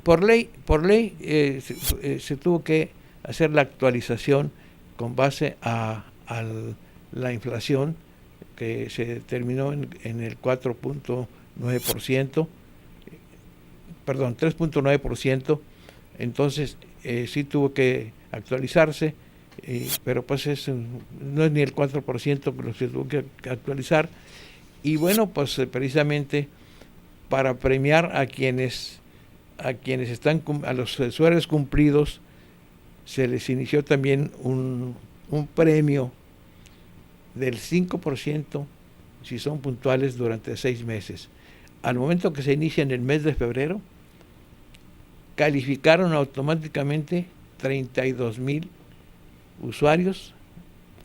se tuvo que hacer la actualización con base la inflación que se determinó en el 4.9%, perdón, 3.9%. Entonces sí tuvo que actualizarse, pero pues no es ni el 4% que lo que tuvo que actualizar. Y bueno, pues precisamente para premiar a quienes están, a los usuarios cumplidos, se les inició también un premio del 5% si son puntuales durante 6 meses. Al momento que se inicia en el mes de febrero, calificaron automáticamente 32,000 usuarios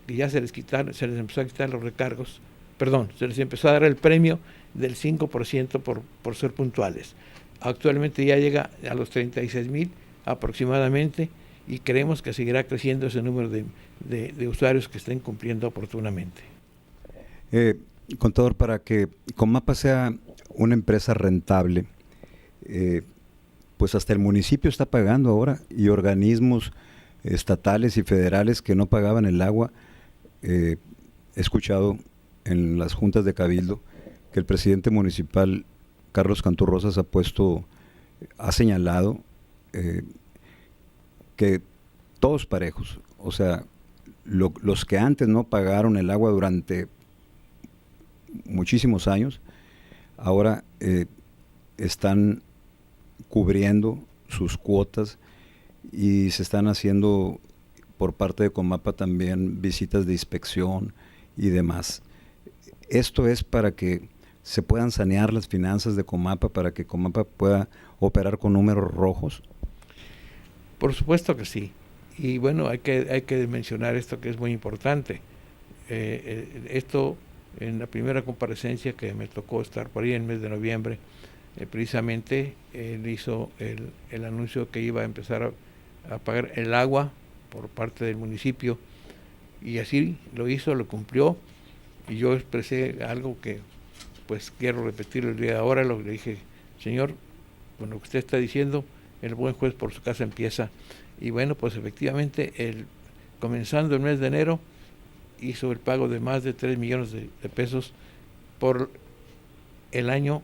que ya se les empezó a quitar los recargos, perdón, se les empezó a dar el premio del 5% por ser puntuales. Actualmente ya llega a los 36,000 aproximadamente, y creemos que seguirá creciendo ese número de usuarios que estén cumpliendo oportunamente. Contador, para que Conmapa sea una empresa rentable, pues hasta el municipio está pagando ahora, y organismos estatales y federales que no pagaban el agua. He escuchado en las juntas de Cabildo que el presidente municipal, Carlos Cantú Rosas, ha señalado que todos parejos, o sea, los que antes no pagaron el agua durante muchísimos años, ahora están cubriendo sus cuotas, y se están haciendo por parte de Conmapa también visitas de inspección y demás. Esto es para que se puedan sanear las finanzas de Conmapa, para que Conmapa pueda operar con números rojos. Por supuesto que sí. Y bueno, hay que mencionar esto que es muy importante. Esto, en la primera comparecencia que me tocó estar por ahí en el mes de noviembre, precisamente él hizo el anuncio que iba a empezar a pagar el agua por parte del municipio, y así lo hizo, lo cumplió. Y yo expresé algo que pues quiero repetirlo el día de ahora. Le dije: señor, con lo que usted está diciendo, el buen juez por su casa empieza. Y bueno, pues efectivamente, comenzando el mes de enero, hizo el pago de más de 3 millones de pesos por el año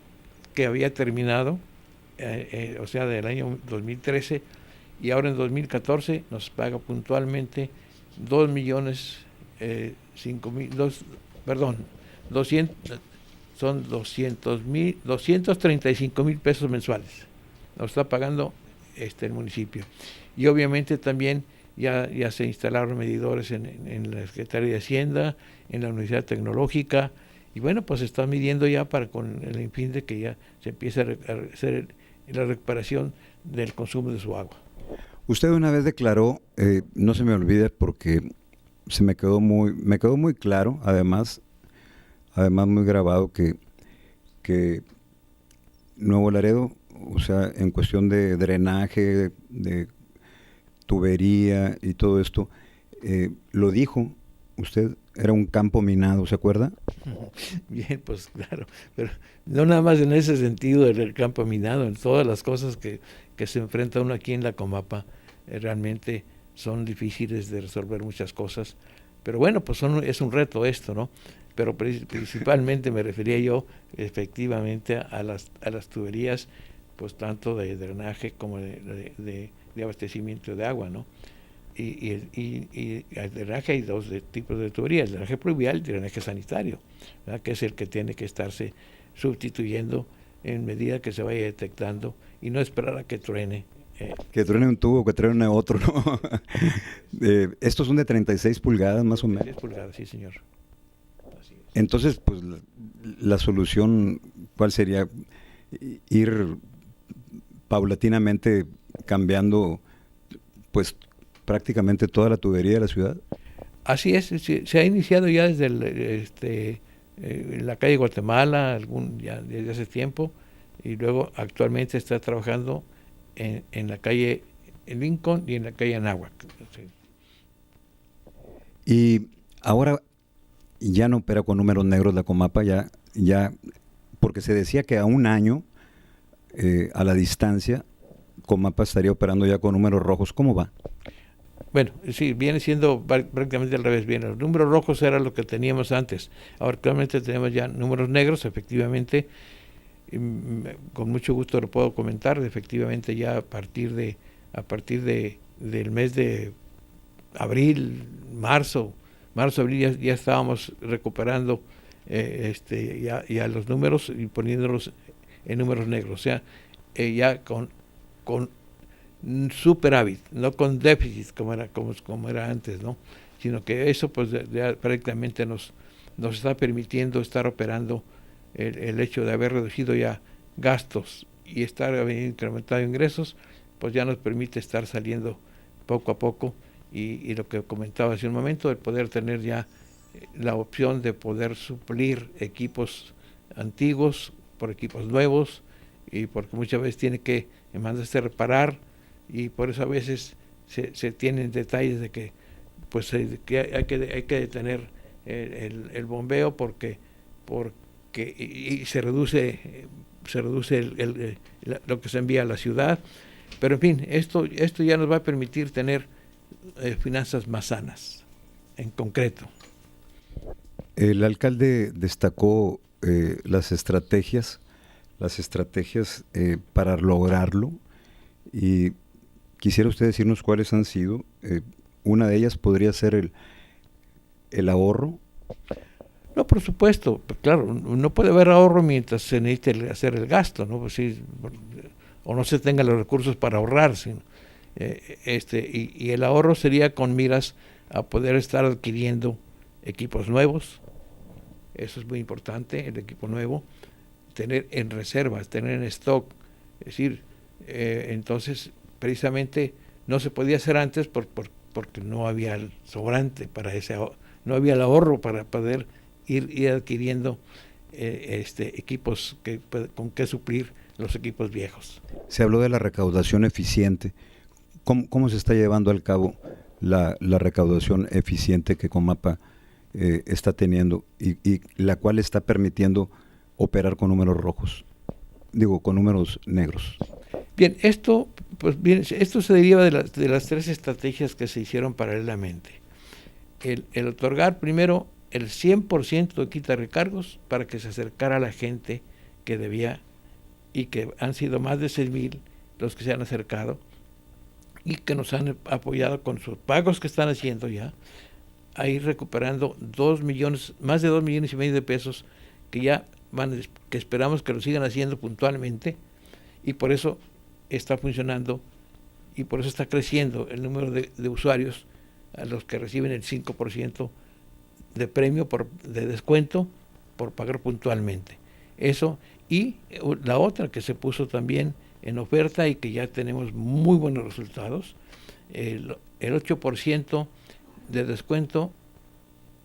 que había terminado, o sea, del año 2013, y ahora en 2014 nos paga puntualmente 235,000 pesos mensuales. Nos está pagando el municipio. Y obviamente también ya se instalaron medidores en la Secretaría de Hacienda, en la Universidad Tecnológica, y bueno, pues se está midiendo ya con el fin de que ya se empiece a hacer la recuperación del consumo de su agua. Usted una vez declaró, no se me olvide porque me quedó muy claro, además muy grabado, que Nuevo Laredo, o sea, en cuestión de drenaje, de tubería y todo esto, lo dijo usted, era un campo minado, ¿se acuerda? Bien, pues claro, pero no nada más en ese sentido del campo minado, en todas las cosas que se enfrenta uno aquí en la Conmapa, realmente son difíciles de resolver muchas cosas, pero bueno, pues es un reto esto, ¿no? Pero principalmente me refería yo efectivamente a las tuberías, pues tanto de drenaje como de abastecimiento de agua, ¿no? Y el drenaje, hay dos tipos de tuberías: el drenaje pluvial y el drenaje sanitario, ¿verdad? Que es el que tiene que estarse sustituyendo en medida que se vaya detectando, y no esperar a que truene. Que truene un tubo, que truene otro, ¿no? Estos son de 36 pulgadas más o menos. 36 pulgadas, sí, señor. Así es. Entonces, pues la solución, ¿cuál sería? Ir paulatinamente cambiando, pues, prácticamente toda la tubería de la ciudad. Así es, se ha iniciado ya desde la calle Guatemala, ya desde hace tiempo, y luego actualmente está trabajando en la calle Lincoln y en la calle Anáhuac. Sí. Y ahora ya no opera con números negros la Conmapa, ya porque se decía que a un año, a la distancia, Comapa estaría operando ya con números rojos. ¿Cómo va? Bueno, sí, viene siendo prácticamente al revés. Bien, los números rojos era lo que teníamos antes. Ahora actualmente tenemos ya números negros, efectivamente. Con mucho gusto lo puedo comentar. Efectivamente, ya a partir del mes de abril, marzo, abril, ya estábamos recuperando ya los números y poniéndolos en números negros. O sea, ya con superávit, no con déficit como era antes, ¿no? Sino que eso pues ya prácticamente nos está permitiendo estar operando el hecho de haber reducido ya gastos y estar incrementando ingresos, pues ya nos permite estar saliendo poco a poco y lo que comentaba hace un momento, el poder tener ya la opción de poder suplir equipos antiguos por equipos nuevos, y porque muchas veces tiene que mandarse reparar, y por eso a veces se tienen detalles de que pues que hay que detener el bombeo porque y se reduce lo que se envía a la ciudad. Pero en fin, esto ya nos va a permitir tener finanzas más sanas, en concreto. El alcalde destacó las estrategias para lograrlo, y quisiera usted decirnos cuáles han sido. Una de ellas podría ser el ahorro. No, por supuesto, claro, no puede haber ahorro mientras se necesite hacer el gasto, ¿no? Pues sí, o no se tengan los recursos para ahorrar, sino, y el ahorro sería con miras a poder estar adquiriendo equipos nuevos. Eso es muy importante, el equipo nuevo, tener en reservas, tener en stock. Es decir, entonces precisamente no se podía hacer antes porque no había el sobrante para no había el ahorro para poder ir adquiriendo equipos con que suplir los equipos viejos. Se habló de la recaudación eficiente. ¿Cómo se está llevando al cabo la recaudación eficiente que Comapa está teniendo y la cual está permitiendo operar con números rojos? Digo, con números negros. Bien, esto se deriva de las tres estrategias que se hicieron paralelamente. El otorgar primero el 100% de quita recargos para que se acercara a la gente que debía, y que han sido más de 6,000 los que se han acercado y que nos han apoyado con sus pagos que están haciendo ya, a ir recuperando más de 2,5 millones de pesos que esperamos que lo sigan haciendo puntualmente, y por eso está funcionando y por eso está creciendo el número de usuarios a los que reciben el 5% de premio de descuento por pagar puntualmente. Eso, y la otra que se puso también en oferta y que ya tenemos muy buenos resultados, el 8% de descuento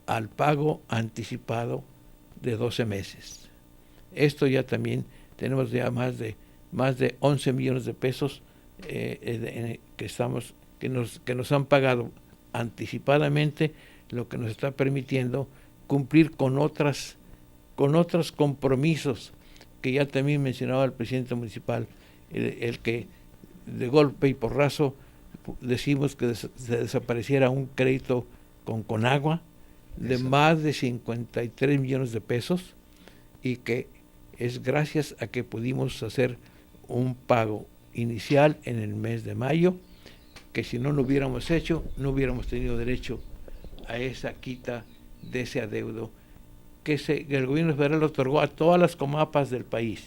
al pago anticipado de 12 meses. Esto ya también tenemos ya más de 11 millones de pesos que nos han pagado anticipadamente, lo que nos está permitiendo cumplir con otros compromisos que ya también mencionaba el presidente municipal, el que de golpe y porrazo decimos que se desapareciera un crédito con Conagua de más de 53 millones de pesos, y que es gracias a que pudimos hacer un pago inicial en el mes de mayo, que si no lo hubiéramos hecho, no hubiéramos tenido derecho a esa quita de ese adeudo que el gobierno federal otorgó a todas las comapas del país,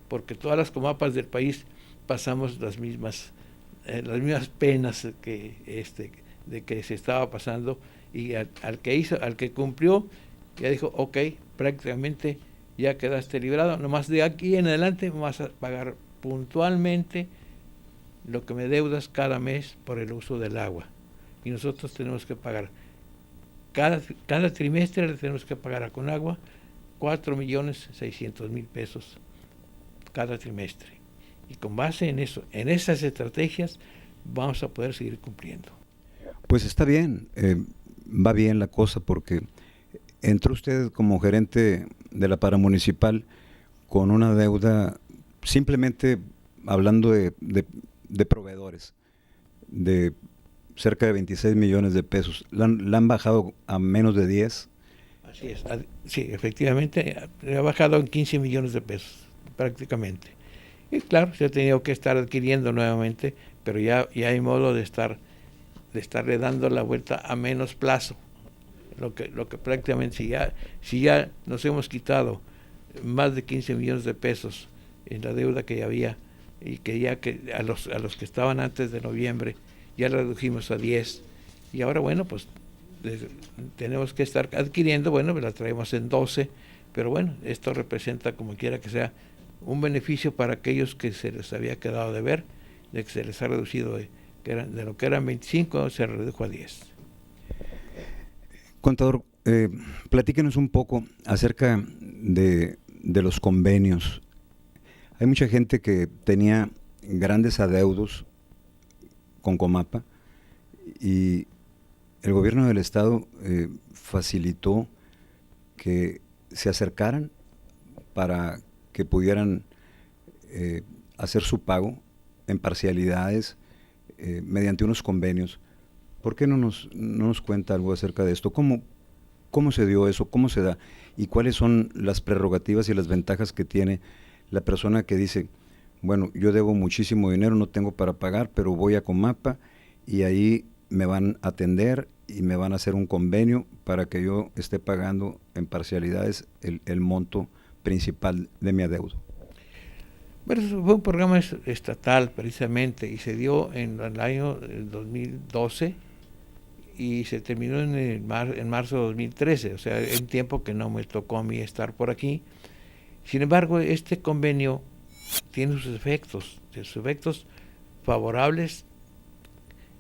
porque todas las comapas del país pasamos las mismas penas de que se estaba pasando, y al que cumplió ya dijo, ok, prácticamente ya quedaste librado, nomás de aquí en adelante vas a pagar puntualmente lo que me deudas cada mes por el uso del agua, y nosotros tenemos que pagar cada trimestre, le tenemos que pagar a Conagua 4,600,000 pesos cada trimestre, y con base en eso, en esas estrategias, vamos a poder seguir cumpliendo. Pues está bien, va bien la cosa, porque entró usted como gerente de la paramunicipal con una deuda simplemente hablando de proveedores, de cerca de 26 millones de pesos. La han bajado a menos de 10. Así es, sí, efectivamente, ha bajado en 15 millones de pesos, prácticamente. Y claro, se ha tenido que estar adquiriendo nuevamente, pero ya hay modo de estarle dando la vuelta a menos plazo. Lo que prácticamente, si ya nos hemos quitado más de 15 millones de pesos en la deuda que ya había, y que a los que estaban antes de noviembre, ya la redujimos a 10, y ahora bueno, pues tenemos que estar adquiriendo, bueno, la traemos en 12, pero bueno, esto representa, como quiera que sea, un beneficio para aquellos que se les había quedado de ver, de que se les ha reducido de lo que eran 25, se redujo a 10. Contador, platíquenos un poco acerca de los convenios. Hay mucha gente que tenía grandes adeudos con Comapa y el gobierno del estado facilitó que se acercaran para que pudieran hacer su pago en parcialidades mediante unos convenios. ¿Por qué no nos cuenta algo acerca de esto? ¿Cómo se dio eso? ¿Cómo se da? ¿Y cuáles son las prerrogativas y las ventajas que tiene la persona que dice, bueno, yo debo muchísimo dinero, no tengo para pagar, pero voy a Comapa y ahí me van a atender y me van a hacer un convenio para que yo esté pagando en parcialidades el monto principal de mi adeudo? Bueno, fue un programa estatal precisamente y se dio en el año 2012 y se terminó en marzo de 2013, o sea, es un tiempo que no me tocó a mí estar por aquí. Sin embargo, este convenio tiene sus efectos favorables.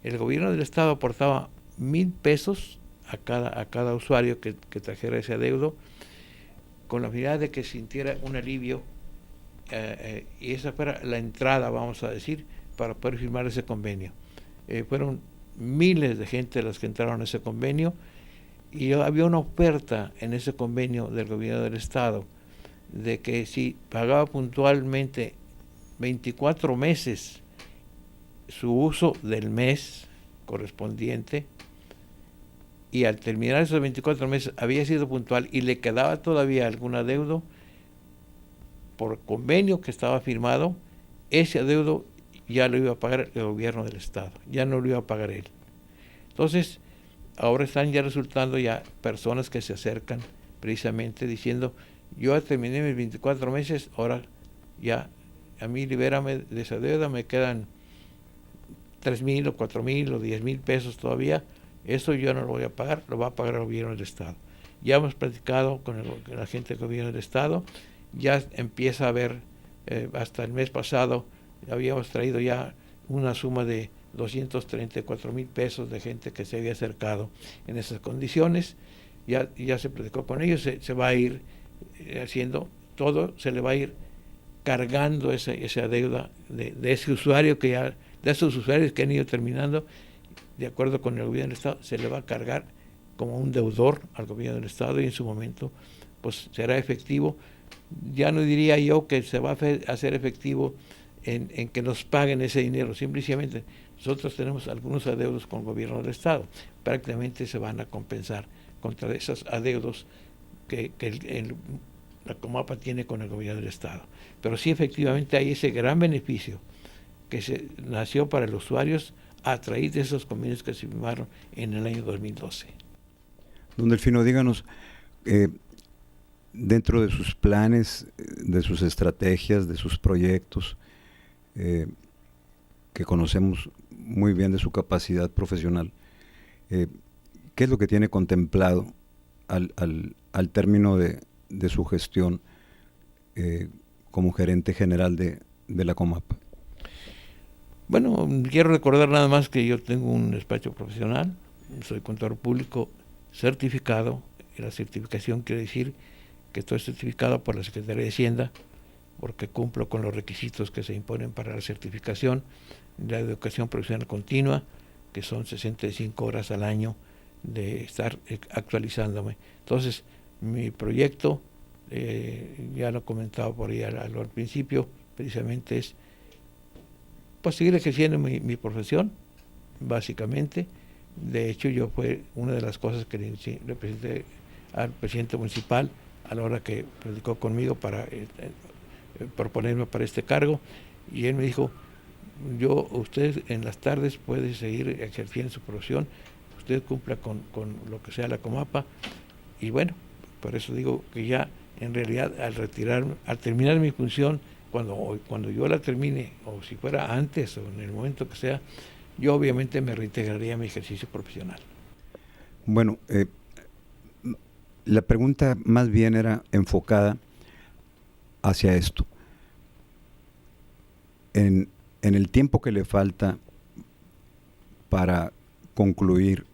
El gobierno del estado aportaba 1,000 pesos a cada usuario que trajera ese adeudo, con la finalidad de que sintiera un alivio, y esa fuera la entrada, vamos a decir, para poder firmar ese convenio. Fueron miles de gente las que entraron a ese convenio, y había una oferta en ese convenio del gobierno del estado de que si pagaba puntualmente 24 meses su uso del mes correspondiente, y al terminar esos 24 meses había sido puntual y le quedaba todavía algún adeudo por convenio que estaba firmado, ese adeudo ya lo iba a pagar el gobierno del estado, ya no lo iba a pagar él. Entonces, ahora están ya resultando ya personas que se acercan precisamente diciendo, yo terminé mis 24 meses, ahora ya a mí libérame de esa deuda, me quedan 3,000 o 4,000 o 10,000 pesos todavía, eso yo no lo voy a pagar, lo va a pagar el gobierno del estado. Ya hemos platicado con la gente del gobierno del estado, ya empieza a haber, hasta el mes pasado habíamos traído ya una suma de 234,000 pesos de gente que se había acercado en esas condiciones. Ya se platicó con ellos, se va a ir haciendo todo, se le va a ir cargando esa deuda de ese usuario de esos usuarios que han ido terminando, de acuerdo con el gobierno del estado, se le va a cargar como un deudor al gobierno del estado, y en su momento pues será efectivo. Ya no diría yo que se va a hacer efectivo en que nos paguen ese dinero, simplemente nosotros tenemos algunos adeudos con el gobierno del estado, prácticamente se van a compensar contra esos adeudos que la Comapa tiene con el gobierno del estado. Pero sí, efectivamente hay ese gran beneficio que se nació para los usuarios a través de esos convenios que se firmaron en el año 2012. Don Delfino, díganos, dentro de sus planes, de sus estrategias, de sus proyectos, que conocemos muy bien de su capacidad profesional, ¿qué es lo que tiene contemplado al término de su gestión como gerente general de la Comapa? Bueno, quiero recordar nada más que yo tengo un despacho profesional, soy contador público certificado, y la certificación quiere decir que estoy certificado por la Secretaría de Hacienda, porque cumplo con los requisitos que se imponen para la certificación de la educación profesional continua, que son 65 horas al año de estar actualizándome. Entonces, mi proyecto, ya lo he comentado por ahí al principio, precisamente es pues seguir ejerciendo mi profesión, básicamente. De hecho, yo fue una de las cosas que le presenté al presidente municipal a la hora que platicó conmigo para proponerme para este cargo, y él me dijo, usted en las tardes puede seguir ejerciendo su profesión, usted cumpla con lo que sea la Comapa, y bueno, por eso digo que ya en realidad al terminar mi función, cuando yo la termine, o si fuera antes o en el momento que sea, yo obviamente me reintegraría a mi ejercicio profesional. Bueno, la pregunta más bien era enfocada hacia esto. En el tiempo que le falta para concluir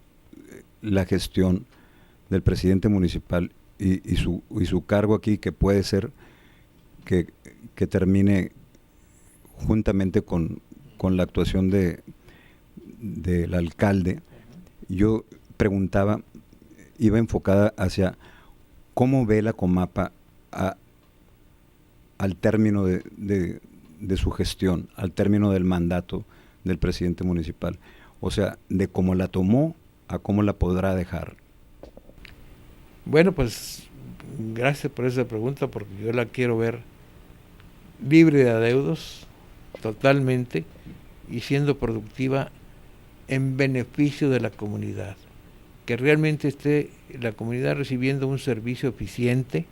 la gestión del presidente municipal y su cargo aquí, que puede ser que termine juntamente con la actuación del alcalde, yo preguntaba, iba enfocada hacia cómo ve la Comapa al término de su gestión, al término del mandato del presidente municipal. O sea, de cómo la tomó a cómo la podrá dejar. Bueno, pues gracias por esa pregunta, porque yo la quiero ver libre de adeudos, totalmente, y siendo productiva en beneficio de la comunidad. Que realmente esté la comunidad recibiendo un servicio eficiente,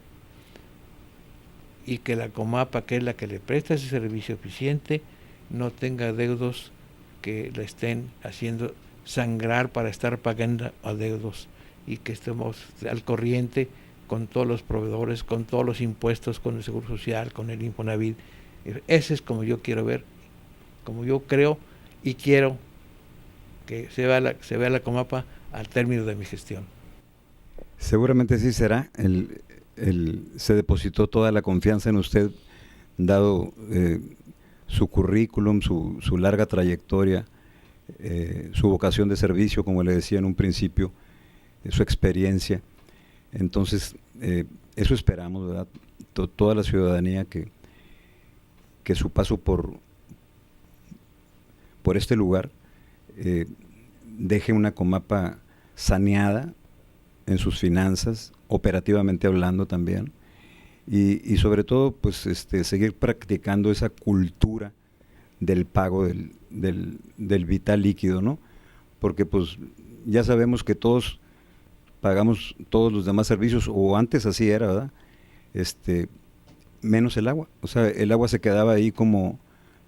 y que la Comapa, que es la que le presta ese servicio eficiente, no tenga adeudos que la estén haciendo sangrar para estar pagando adeudos, y que estemos al corriente con todos los proveedores, con todos los impuestos, con el Seguro Social, con el Infonavit. Ese es como yo quiero ver, como yo creo y quiero que se vea la Comapa al término de mi gestión. Seguramente sí será. Se depositó toda la confianza en usted, dado su currículum, su larga trayectoria, su vocación de servicio, como le decía en un principio, su experiencia. Entonces, eso esperamos, ¿verdad? Toda la ciudadanía que su paso por este lugar deje una Comapa saneada en sus finanzas, operativamente hablando también, y sobre todo pues seguir practicando esa cultura del pago del vital líquido, ¿no? Porque pues ya sabemos que todos pagamos todos los demás servicios, o antes así era, ¿verdad? Menos el agua. O sea, el agua se quedaba ahí como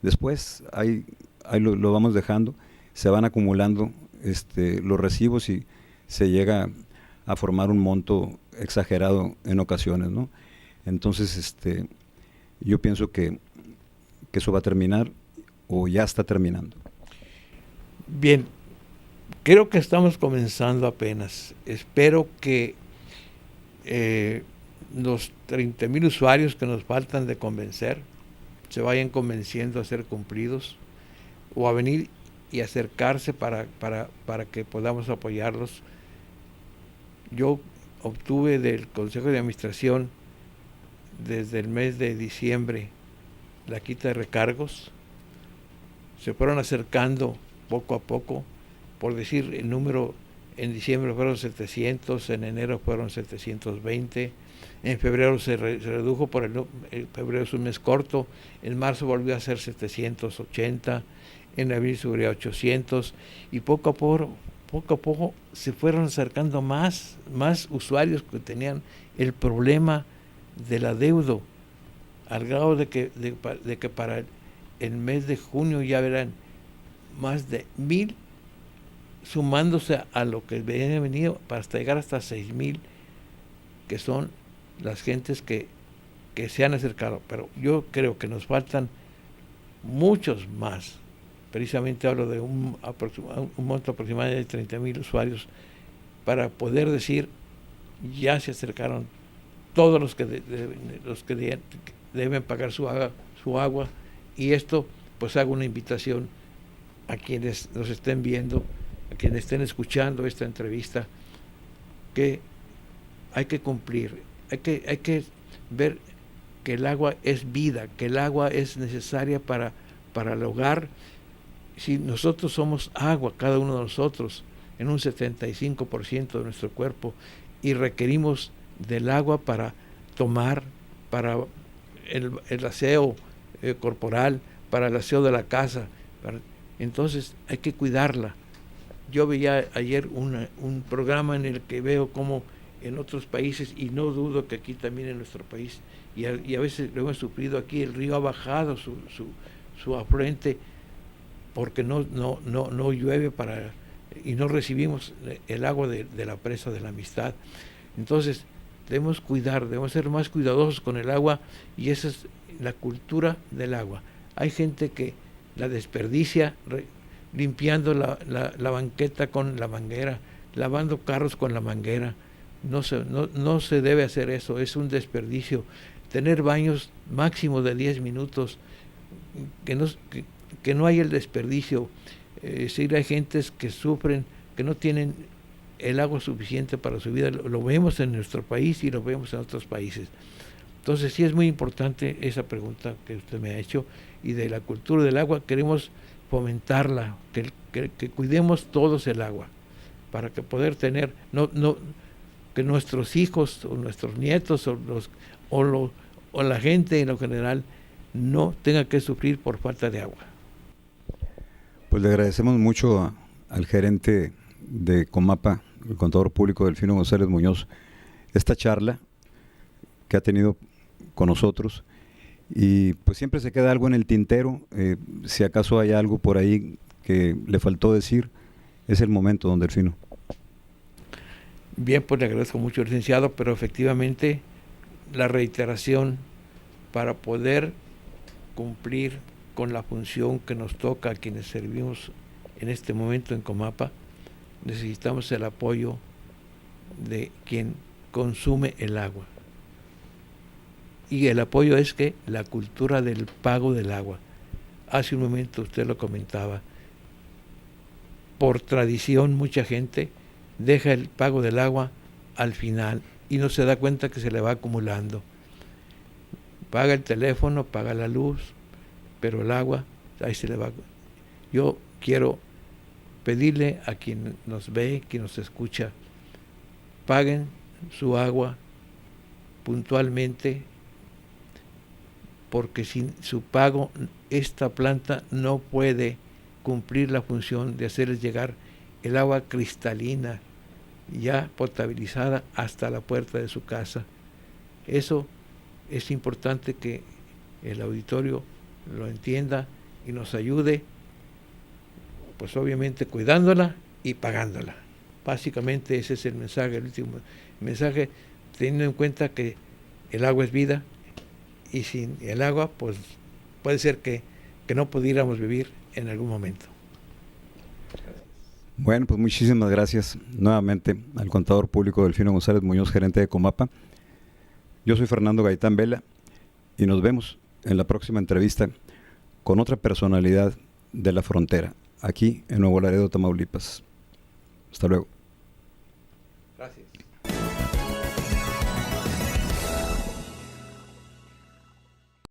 después, ahí lo vamos dejando, se van acumulando los recibos y se llega a formar un monto exagerado en ocasiones, ¿no? Entonces, yo pienso que eso va a terminar, o ya está terminando. Bien, creo que estamos comenzando apenas. Espero que los 30,000 usuarios que nos faltan de convencer se vayan convenciendo a ser cumplidos, o a venir y acercarse para que podamos apoyarlos. Yo obtuve del Consejo de Administración desde el mes de diciembre la quita de recargos. Se fueron acercando poco a poco, por decir el número, en diciembre fueron 700, en enero fueron 720, en febrero se redujo, el febrero es un mes corto, en marzo volvió a ser 780, en abril subió a 800, y poco a poco se fueron acercando más usuarios que tenían el problema del adeudo, al grado de que para el mes de junio ya verán más de 1,000 sumándose a lo que habían venido, para hasta llegar hasta 6,000, que son las gentes que se han acercado. Pero yo creo que nos faltan muchos más. Precisamente hablo de un monto aproximado de 30,000 usuarios, para poder decir, ya se acercaron todos los que deben pagar su agua, y esto pues hago una invitación a quienes nos estén viendo, a quienes estén escuchando esta entrevista, que hay que cumplir, hay que ver que el agua es vida, que el agua es necesaria para el hogar, si nosotros somos agua, cada uno de nosotros, en un 75% de nuestro cuerpo, y requerimos del agua para tomar, para el aseo corporal, para el aseo de la casa, entonces hay que cuidarla. Yo veía ayer un programa en el que veo cómo en otros países, y no dudo que aquí también en nuestro país, y a veces lo hemos sufrido aquí, el río ha bajado su afluente porque no llueve y no recibimos el agua de la presa de la Amistad. Entonces debemos cuidar, debemos ser más cuidadosos con el agua, y esa es la cultura del agua. Hay gente que la desperdicia limpiando la banqueta con la manguera, lavando carros con la manguera. No se debe hacer eso, es un desperdicio. Tener baños máximo de 10 minutos, que no hay el desperdicio. Si hay gentes que sufren, que no tienen el agua suficiente para su vida, lo vemos en nuestro país y lo vemos en otros países. Entonces sí es muy importante esa pregunta que usted me ha hecho, y de la cultura del agua queremos fomentarla, que cuidemos todos el agua, para que poder tener, que nuestros hijos o nuestros nietos o la gente en lo general no tenga que sufrir por falta de agua. Pues le agradecemos mucho al gerente de Comapa, el contador público Delfino González Muñoz, esta charla que ha tenido con nosotros, y pues siempre se queda algo en el tintero. Si acaso hay algo por ahí que le faltó decir, es el momento, don Delfino. Bien, pues le agradezco mucho, licenciado, pero efectivamente la reiteración, para poder cumplir con la función que nos toca a quienes servimos en este momento en Comapa, necesitamos el apoyo de quien consume el agua. Y el apoyo es que la cultura del pago del agua. Hace un momento usted lo comentaba. Por tradición mucha gente deja el pago del agua al final y no se da cuenta que se le va acumulando. Paga el teléfono, paga la luz, pero el agua ahí se le va. Yo quiero pedirle a quien nos ve, quien nos escucha, paguen su agua puntualmente, porque sin su pago esta planta no puede cumplir la función de hacerles llegar el agua cristalina, ya potabilizada, hasta la puerta de su casa. Eso es importante que el auditorio lo entienda y nos ayude, pues obviamente cuidándola y pagándola. Básicamente ese es el mensaje, el último mensaje, teniendo en cuenta que el agua es vida, y sin el agua pues puede ser que no pudiéramos vivir en algún momento. Bueno, pues muchísimas gracias nuevamente al contador público Delfino González Muñoz, gerente de Comapa. Yo soy Fernando Gaitán Vela, y nos vemos en la próxima entrevista con otra personalidad de la frontera, aquí en Nuevo Laredo, Tamaulipas. Hasta luego.